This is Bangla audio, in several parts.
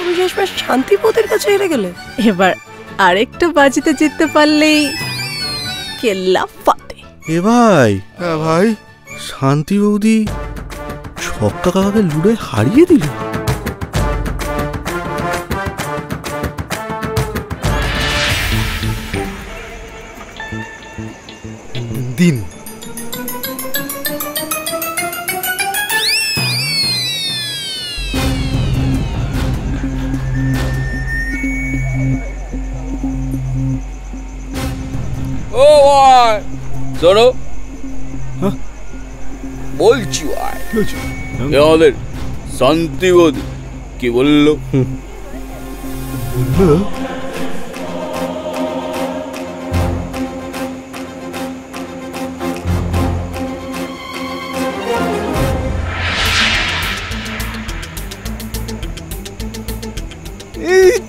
তুমি শেষমেশ শান্তিপদের কাছে হেরে গেলে। এবার আরেকটা বাজিতে জিততে পারলেই কেল্লা ফাতে। এ ভাই, হ্যাঁ ভাই, শান্তি বৌদি ছক্কা কাকাকে লুডোয় হারিয়ে দিল। দিন ও ভাই শোনো, বলছি ভাই আমাদের শান্তিবতী কি বললো?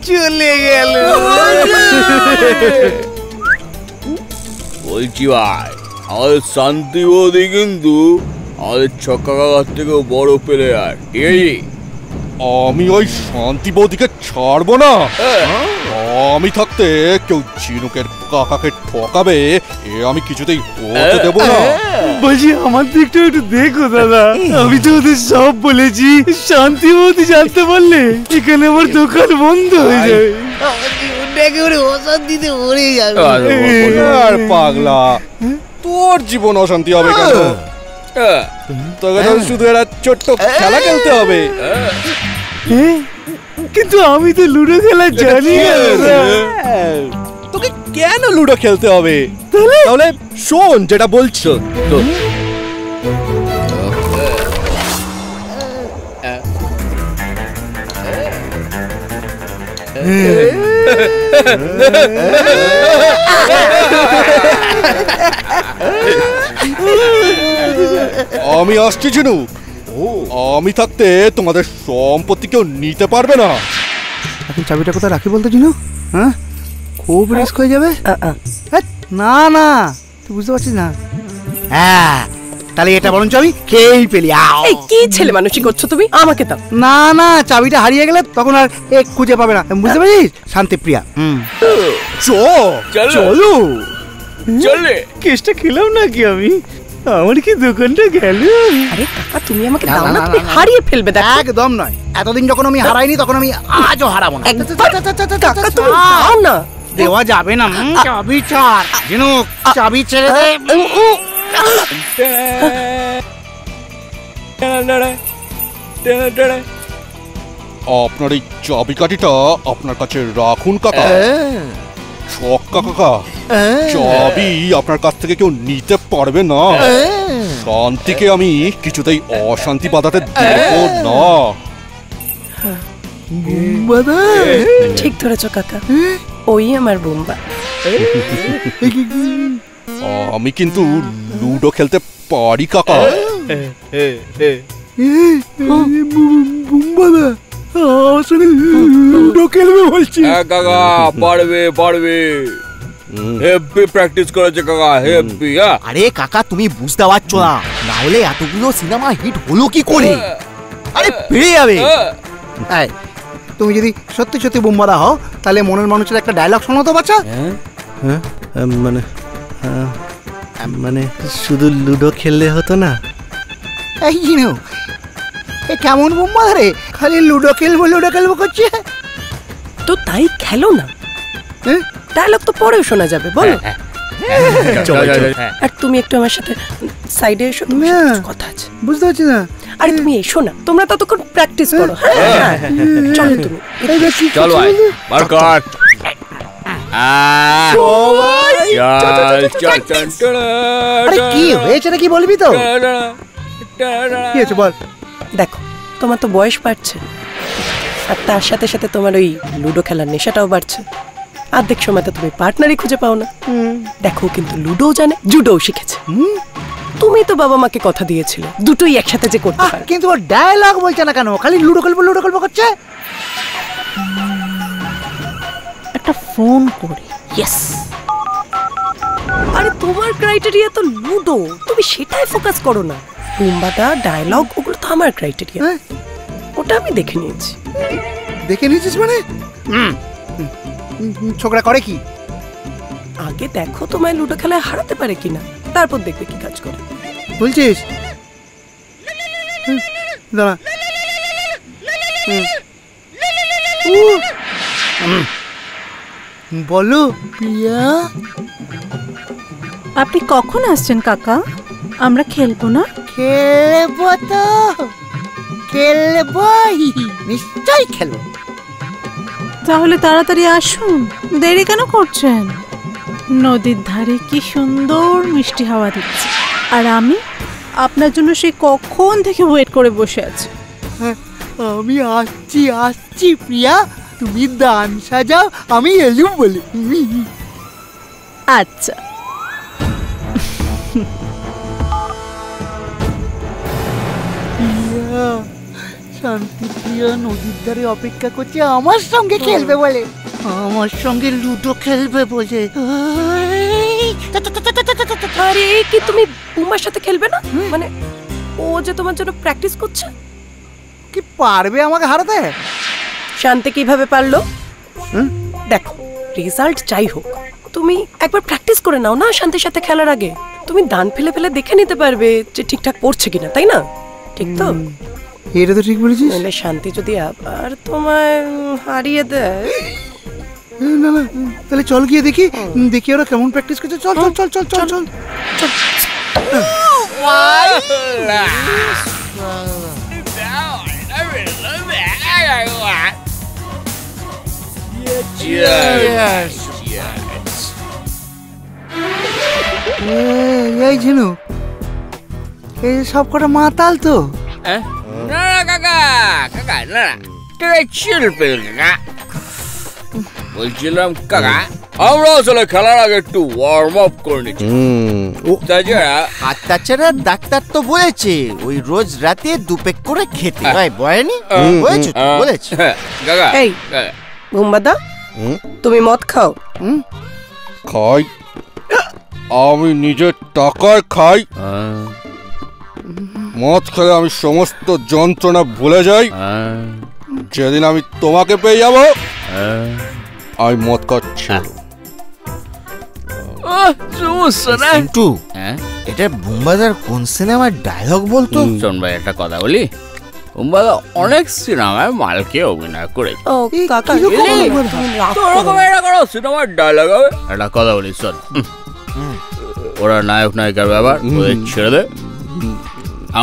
চলে গেল। বলছি ভাই আমাদের শান্তিবতী কিন্তু আমাদের ছক্কা কাকার থেকেও বড় প্লেয়ার, ঠিক আছে? আমি ওই শান্তি বৌদিকে ছাড়বো না। আমি থাকতে কেউ ঝিনুকের কাকাকে ঠকাবে এ আমি কিছুতেই হতে দেবো না। বলছি আমার দিকটা একটু দেখো দাদা, আমি তো ওদের সব বলেছি। শান্তি বৌদি জানতে পারলে এখানে আমার দোকান বন্ধ হয়ে যাবে। অশান্তিতে মরে যাবে। আর পাগলা, তোর জীবন অশান্তি হবে কেন? তোকে তো শুধু একটা ছোট্ট খেলা খেলতে হবে। কিন্তু আমি তো লুডো খেলা জানি না। তোকে কেন লুডো খেলতে হবে? তাহলে শোন যেটা বলছো। আমি আসছি ঝিনু। আমি থাকতে তোমাদের সম্পত্তি কেউ নিতে পারবে না। এখন চাবিটা কোথায় রাখি বলতে ঝিনু? হ্যাঁ, খুব রিস্ক হয়ে যাবে। না না, তুই বুঝতে পারছিস না? হ্যাঁ, তাহলে এটা বরঞ্চ আমি খেয়েই পেলি। কি ছেলে মানুষই করছো তুমি? আমাকে দাও। না না, চাবিটা হারিয়ে গেলে তখন আর খুঁজে পাবে না, বুঝতে পারছিস? শান্তিপ্রিয়া, চলো চলে কেসটা খেলাম নাকি আমি? আমার কি দোকানটা গেল? আরে কাকা তুমি আমাকে দাও না, তুমি হারিয়ে ফেলবে। দেখো একদম নয়, এতদিন যখন আমি হারাইনি তখন আমি আজও হারাবো না। কাকা তুমি দাও না। দেওয়া যাবে না, চাবি ছাড় ঝিনুক, চাবি ছেড়ে দে। আপনার এই চাবিকাঠিটা আপনার কাছে রাখুন কাকা। ছক্কা কাকা, চাবি আপনার কাছ থেকে কেউ নিতে পারবে না। শান্তিকে আমি কিছুতেই অশান্তি বাঁধাতে দেব না। ঠিক ধরেছ কাকা, ওই আমার বোম্বা। আমি কিন্তু লুডো খেলতে পারি কাকা। লুডো খেলবে বলছি? কাকা পারবে পারবে, হেভি প্র্যাকটিস করেছে কাকা, হেভি। আরে কাকা তুমি বুঝতে পারছো না, না হলে এতগুলো সিনেমা হিট হলো কি করে? আরে পেয়ে যাবে। তুমি যদি সত্যি সত্যি বোম্বাদা হও তাহলে মনের মানুষের একটা ডায়লগ শোনো তো বাচ্চা। মানে মানে শুধু লুডো খেললে হতো না? এই জিনু, এ কেমন বোম্বাদা রে, খালি লুডো খেলবো করছে। তো তাই খেলো না, ডায়লগ তো পরেও শোনা যাবে, বলো। আর তুমি একটু আমার সাথে সাইডে এসো, কথা আছে। বুঝতে পারছি না। আরে তুমি এসো না, তোমরা ততক্ষণ প্র্যাকটিস করো। চলো তুমি, চলো ভাই মার কাট। কি হয়েছে নাকি বলবি তো? কি হয়েছে বল। দেখো তোমার তো বয়স বাড়ছে, আর তার সাথে সাথে তোমার ওই লুডো খেলার নেশাটাও বাড়ছে। অর্ধেক সময় তো তুমি পার্টনারই খুঁজে পাও না। দেখো কিন্তু লুডো জানে, জুডোও শিখেছে। তুমি তো বাবা মাকে কথা দিয়েছিলে দুটোই একসাথে যে করতে পারো। কিন্তু ওর ডায়লগ বলছে না কেন? খালি লুডো খেলবো করছে। একটা ফোন করে। ইয়েস। আরে তোমার ক্রাইটেরিয়া তো লুডো, তুমি সেটাই ফোকাস করো না। বোম্বাদা, ডায়লগ, ওগুলো তো আমার ক্রাইটেরিয়া, ওটা আমি দেখে নিয়েছি। দেখে নিয়েছিস মানে? ছোকরা করে কি? আগে দেখো তোমায় লুডো খেলায় হারাতে পারে কিনা, তারপর দেখবে কি কাজ করে। বলছিস? দাঁড়া। বলো প্রিয়া। আপনি কখন আসছেন কাকা? আমরা খেলবো না? খেলবো তো, খেলবই, নিশ্চয়ই খেলবো। তাহলে তাড়াতাড়ি আসুন, দেরি কেন করছেন? নদীর ধারে কি সুন্দর মিষ্টি হাওয়া দিচ্ছে, আর আমি আপনার জন্য সেই কখন থেকে ওয়েট করে বসে আছি। আমি আসছি আসছি প্রিয়া, তুমি দান সাজাও, আমি এলুম বলে। আচ্ছা। প্রিয়া, শান্তি প্রিয়া নদীর ধারে অপেক্ষা করছে আমার সঙ্গে খেলবে বলে, আমার সঙ্গে লুডো খেলবে বলে। আরে কি তুমি বুম্বার সাথে খেলবে না? মানে ও যে তোমার জন্য প্র্যাকটিস করছে। কি পারবে আমাকে হারাতে? শান্তি কিভাবে পারলো? দেখো, রেজাল্ট যাই হোক, তুমি একবার প্র্যাকটিস করে নাও না শান্তির সাথে খেলার আগে। তুমি দান ফেলে ফেলে দেখে নিতে পারবে যে ঠিকঠাক পড়ছে কিনা, তাই না? ঠিক তো? এটা তো ঠিক বলেছিস। তাহলে শান্তি যদি আবার তোমায় হারিয়ে দেয়। না না, তাহলে চল গিয়ে দেখি, দেখি ওরা কেমন প্র্যাকটিস করছে। চল চল চল চল চল চল চল। এই ঝিনু, এই সব কটা মাতাল তো। না না কাকা, কাকা না চিল পেল কাকা। বলছিলাম কাকা, আমরা আসলে খেলার আগে একটু ওয়ার্ম আপ করে নিচ্ছি। তাছাড়া ডাক্তার তো বলেছে ওই রোজ রাতে দুপেক করে খেতে হয়, বলেনি? বলেছে কাকা। এই বুম্বাদা, তুমি মদ খাও? খাই, আমি নিজের টাকায় খাই। মদ খেলে আমি সমস্ত যন্ত্রণা ভুলে যাই। যেদিন আমি তোমাকে পেয়ে যাবো আমি মদ খাচ্ছি। কিন্তু এটা বুম্বাদার কোন সিনেমার ডায়লগ বলতো? শোন ভাই, একটা কথা বলি, বুম্বাদা অনেক সিনেমায় মালকে অভিনয় করেছে। ও কাকা, সিনেমার ডায়লগ হবে। একটা কথা বলি শোন, ওরা নায়ক নায়িকার ব্যাপার ওদের ছেড়ে দে।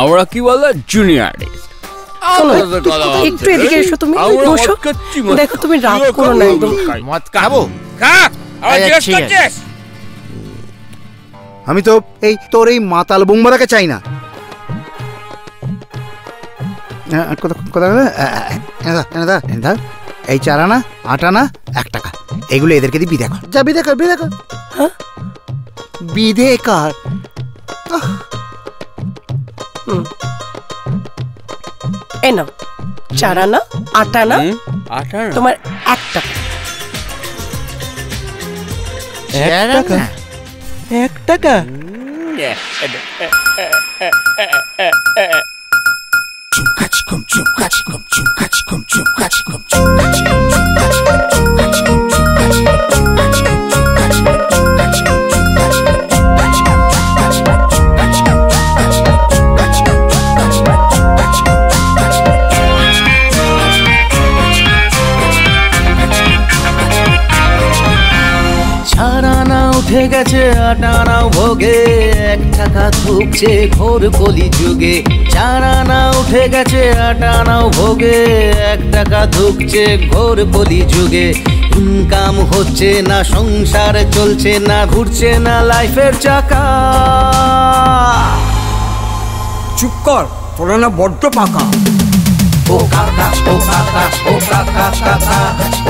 আমরা কি বলতো জুনিয়র আর্টিস্ট। একটু এদিকে এসো, তুমি বসো। দেখো তুমি রাগ করো না একদম। মদ খাবো? আমি তো এই তোর এই মাতাল বুম্বাদাকে চাই না। এই 4 আনা 8 আনা 1 টাকা, এগুলো এদেরকে দিয়ে বিদে কর। যা বিদে কর, বিদে কর। হ্যাঁ, বিদে কর। এই নাও 4 আনা 8 আনা তোমার 1 টাকা। 1 টাকা? 1 টাকা? উঠে গেছে 8 আনা ভোগে, 1 টাকা ঢুকছে ঘোর কলি যুগে। 4 আনা উঠে গেছে 8 আনাও ভোগে, 1 টাকা ঢুকছে ঘোর কলি যুগে। ইনকাম হচ্ছে না, সংসার চলছে না, ঘুরছে না লাইফের চাকা। চুপ কর, তোরা না বড্ড পাকা। ও কাকা, ও কাকা, ও কাকা কাকা,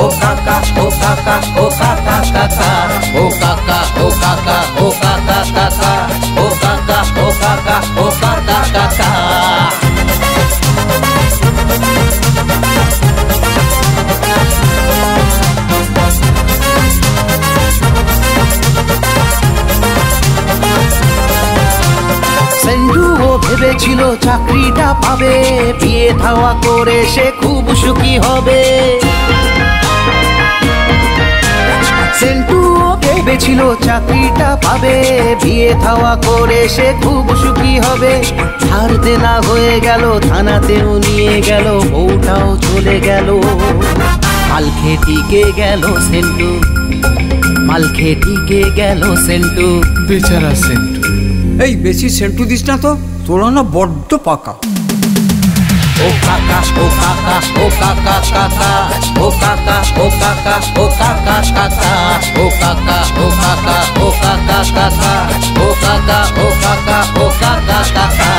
ও কাকা, ও কাকা, ও কাকা কাকা, ও কাকা, ও কাকা, ও কাকা কাকা, ও কাকা, ও কাকা, ও কাকা কাকা। সেন্টু ও ভেবেছিল চাকরিটা পাবে, বিয়ে থাওয়া করে সে খুব সুখী হবে। সেন্টুও ভেবেছিল চাকরিটা পাবে, বিয়ে থাওয়া করে সে খুব সুখী হবে। ধার দেনা হয়ে গেল, থানাতেও নিয়ে গেল, বউটাও চলে গেল। মাল খেয়ে টিকে গেল সেন্টু, মাল খেয়ে টিকে গেল সেন্টু। বেচারা সেন্টু। এই বেশি সেন্টু দিস না তো, তোরা না বড্ড পাকা। ও কাকা ও কাকা ও কাকা কাকা ও কাকা ও কাকা ও কাকা কাকা ও কাকা ও কাকা ও কাকা কাকা ও কাকা ও কাকা ও কাকা কাকা।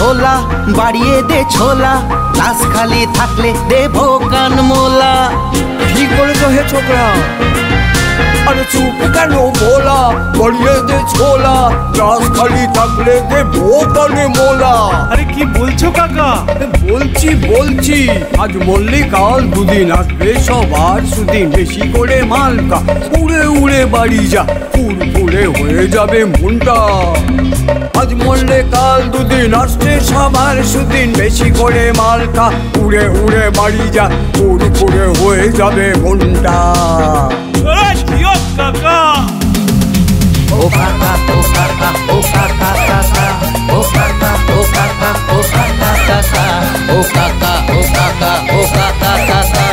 ভোলা বাড়িয়ে দে ছোলা, গ্লাস খালি থাকলে দেবো কান মোলা। ঠিক বলেছো হে ছোকরা। আরে চুপ কেন ভোলা, বাড়িয়ে দে ছোলা, গ্লাস খালি থাকলে দেবো কানে মোলা। আরে কি বলছো কাকা? বলছি আজ মল্লিক কাল দুদিন আসবে সবার সুদিন। বেশি করে মালকা উড়ে উড়ে বাড়ি যা, ফুরফুরে হয়ে যাবে মনটা। আজ মরলে কাল দুদিন আসছে সবার সুদিন। বেশি করে মালকা উড়ে উড়ে বাড়ি যা, ফুরফুরে হয়ে যাবে মনটা। কাকা ও কাকা ও কাকা ও কাকা কাকা ও কাকা ও কাকা ও কাকা কাকা ও কাকা ও কাকা ও কাকা কাকা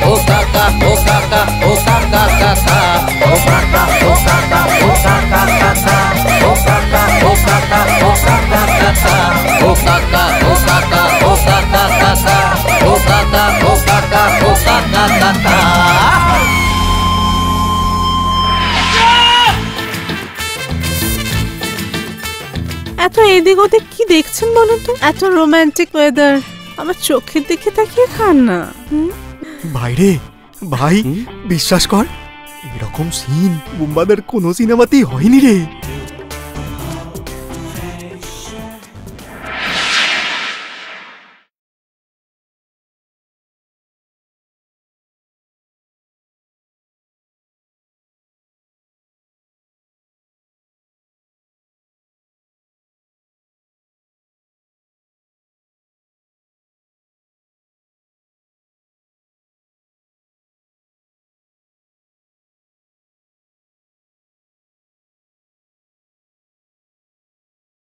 ও কাকা ও কাকা ও কাকা কাকা ও কাকা ও কাকা ও কাকা কাকা ও কাকা ও কাকা ও কাকা কাকা ও কাকা ও কাকা ও কাকা কাকা ও কাকা ও কাকা ও কাকা কাকা। এত এদিক ওদিক কি দেখছেন বলুন তো? এত রোমান্টিক ওয়েদার, আমার চোখের দিকে তাকিয়ে খান না। ভাইরে ভাই, বিশ্বাস কর, এরকম সিন বোম্বাদের কোনো সিনেমাতেই হয়নি রে।